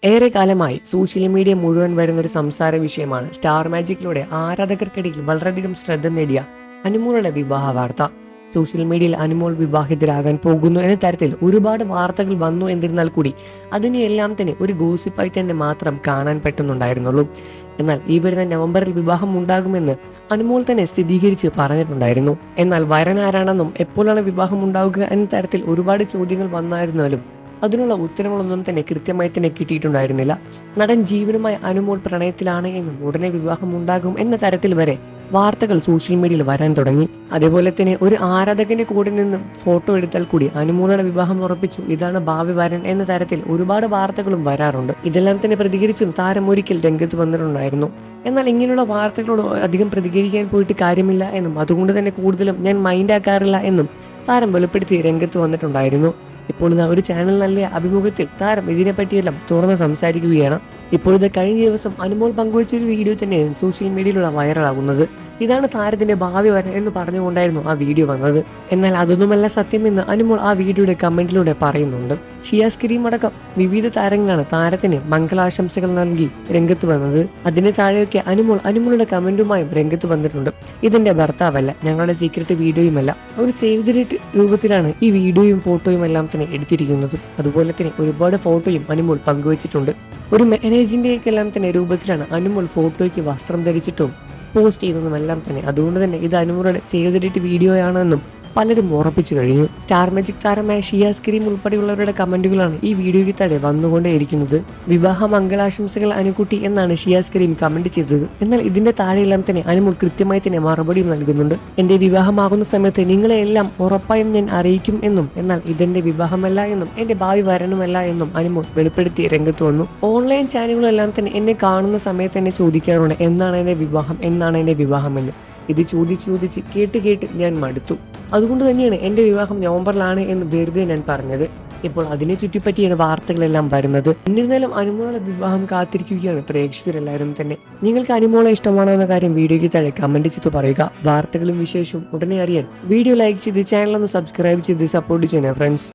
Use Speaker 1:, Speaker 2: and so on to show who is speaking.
Speaker 1: ഏറെക്കാലമായി social media മുഴുവൻ വരുന്നൊരു സംസാര വിഷയമാണ് സ്റ്റാർ മാജിക്കിലൂടെ ആരാധകർക്കിടയിൽ വളരെയധികം ശ്രദ്ധ നേടിയ അനുമോളുടെ വിവാഹ വാർത്ത. സോഷ്യൽ മീഡിയയിൽ അനുമോൾ വിവാഹിതരാകാൻ പോകുന്നു എന്ന തരത്തിൽ ഒരുപാട് വാർത്തകൾ വന്നു എന്നിരുന്നാൽ കൂടി അതിനെയെല്ലാം തന്നെ ഒരു ഗോസിപ്പായി തന്നെ മാത്രം കാണാൻ പറ്റുന്നുണ്ടായിരുന്നുള്ളൂ. എന്നാൽ ഈ വരുന്ന നവംബറിൽ വിവാഹം ഉണ്ടാകുമെന്ന് അനുമോൾ തന്നെ സ്ഥിരീകരിച്ച് പറഞ്ഞിട്ടുണ്ടായിരുന്നു. എന്നാൽ വരൻ ആരാണെന്നും എപ്പോഴാണ് വിവാഹം ഉണ്ടാവുക എന്ന തരത്തിൽ ഒരുപാട് ചോദ്യങ്ങൾ വന്നായിരുന്നാലും അതിനുള്ള ഉത്തരങ്ങളൊന്നും തന്നെ കൃത്യമായി തന്നെ കിട്ടിയിട്ടുണ്ടായിരുന്നില്ല. നടൻ ജീവനുമായി അനുമോൾ പ്രണയത്തിലാണ് എന്നും ഉടനെ വിവാഹം ഉണ്ടാകും എന്ന തരത്തിൽ വരെ വാർത്തകൾ സോഷ്യൽ മീഡിയയിൽ വരാൻ തുടങ്ങി. അതേപോലെ തന്നെ ഒരു ആരാധകന്റെ കൂടെ നിന്ന് ഫോട്ടോ എടുത്താൽ കൂടി അനുമോളുടെ വിവാഹം ഉറപ്പിച്ചു, ഇതാണ് ഭാവി വരൻ എന്ന തരത്തിൽ ഒരുപാട് വാർത്തകളും വരാറുണ്ട്. ഇതെല്ലാം തന്നെ പ്രതികരിച്ചും താരം ഒരിക്കൽ രംഗത്ത് വന്നിട്ടുണ്ടായിരുന്നു. എന്നാൽ ഇങ്ങനെയുള്ള വാർത്തകളോട് അധികം പ്രതികരിക്കാൻ പോയിട്ട് കാര്യമില്ല എന്നും അതുകൊണ്ട് തന്നെ കൂടുതലും ഞാൻ മൈൻഡ് ആക്കാറില്ല എന്നും താരം വെളിപ്പെടുത്തി രംഗത്ത് വന്നിട്ടുണ്ടായിരുന്നു. ഇപ്പോൾ ഒരു ചാനൽ നൽകിയ അഭിമുഖത്തിൽ താരം ഇതിനെപ്പറ്റിയെല്ലാം തുറന്ന് സംസാരിക്കുകയാണ്. ഇപ്പോഴത്തെ കഴിഞ്ഞ ദിവസം അനുമോൾ പങ്കുവച്ചൊരു വീഡിയോ തന്നെയാണ് സോഷ്യൽ മീഡിയയിലുള്ള വൈറലാകുന്നത്. ഇതാണ് താരത്തിന്റെ ഭാവി വരൻ എന്ന് പറഞ്ഞുകൊണ്ടായിരുന്നു ആ വീഡിയോ വന്നത്. എന്നാൽ അതൊന്നുമല്ല സത്യമെന്ന് അനുമോൾ ആ വീഡിയോയുടെ കമന്റിലൂടെ പറയുന്നുണ്ട്. ഷിയാസ് കരീം അടക്കം വിവിധ താരങ്ങളാണ് താരത്തിന് മംഗളാശംസകൾ നൽകി രംഗത്ത് വന്നത്. അതിന് താഴെയൊക്കെ അനുമോളുടെ കമന്റുമായും രംഗത്ത് വന്നിട്ടുണ്ട്. ഇതെന്റെ ഭർത്താവല്ല, ഞങ്ങളുടെ സീക്രട്ട് വീഡിയോയുമല്ല. ഒരു സേവ് ദി ഡേറ്റ് രൂപത്തിലാണ് ഈ വീഡിയോയും ഫോട്ടോയും എല്ലാം തന്നെ എടുത്തിരിക്കുന്നത്. അതുപോലെ തന്നെ ഒരുപാട് ഫോട്ടോയും അനുമോൾ പങ്കുവച്ചിട്ടുണ്ട്. ഒരു മാനേജിന്റെയൊക്കെല്ലാം തന്നെ രൂപത്തിലാണ് അനുമോൾ ഫോട്ടോയ്ക്ക് വസ്ത്രം ധരിച്ചിട്ടും പോസ്റ്റ് ചെയ്യുന്നതുമെല്ലാം തന്നെ. അതുകൊണ്ട് തന്നെ ഇത് അനുമോളുടെ സേവ് ദി ഡേറ്റ് വീഡിയോയാണെന്നും പലരും ഉറപ്പിച്ചു കഴിഞ്ഞു. സ്റ്റാർ മാജിക് താരമായ ഷിയാസ് കരീം ഉൾപ്പെടെയുള്ളവരുടെ കമന്റുകളാണ് ഈ വീഡിയോയ്ക്ക് താഴെ വന്നുകൊണ്ടേയിരിക്കുന്നത്. വിവാഹ മംഗളാശംസകൾ അനുകുട്ടി എന്നാണ് ഷിയാസ് കരീം കമന്റ് ചെയ്തത്. എന്നാൽ ഇതിന്റെ താഴെയെല്ലാം തന്നെ അനുമോൾ കൃത്യമായി തന്നെ മറുപടിയും നൽകുന്നുണ്ട്. എന്റെ വിവാഹമാകുന്ന സമയത്ത് നിങ്ങളെ എല്ലാം ഉറപ്പായും ഞാൻ അറിയിക്കും എന്നും, എന്നാൽ ഇതെന്റെ വിവാഹമല്ല എന്നും എന്റെ ഭാവി വരനുമല്ല എന്നും അനുമോൾ വെളിപ്പെടുത്തി രംഗത്ത് വന്നു. ഓൺലൈൻ ചാനലുകളെല്ലാം തന്നെ എന്നെ കാണുന്ന സമയത്ത് തന്നെ ചോദിക്കാറുണ്ട് എന്നാണ് എന്റെ വിവാഹം എന്ന്. ഇത് ചോദിച്ച് കേട്ട് ഞാൻ മടുത്തു. അതുകൊണ്ട് തന്നെയാണ് എൻ്റെ വിവാഹം നവംബറിലാണ് എന്ന് വെറുതെ ഞാൻ പറഞ്ഞത്. ഇപ്പോൾ അതിനെ ചുറ്റിപ്പറ്റിയാണ് വാർത്തകളെല്ലാം വരുന്നത്. എന്നിരുന്നാലും അനുമോളുടെ വിവാഹം കാത്തിരിക്കുകയാണ് പ്രേക്ഷകരെല്ലാവരും തന്നെ. നിങ്ങൾക്ക് അനുമോളെ ഇഷ്ടമാണോ എന്ന കാര്യം വീഡിയോയ്ക്ക് താഴെ കമന്റ് ചെയ്ത് പറയുക. വാർത്തകളും വിശേഷവും ഉടനെ അറിയാൻ വീഡിയോ ലൈക്ക് ചെയ്ത് ചാനൽ ഒന്ന് സബ്സ്ക്രൈബ് ചെയ്ത് സപ്പോർട്ട് ചെയ്യണേ ഫ്രണ്ട്സ്.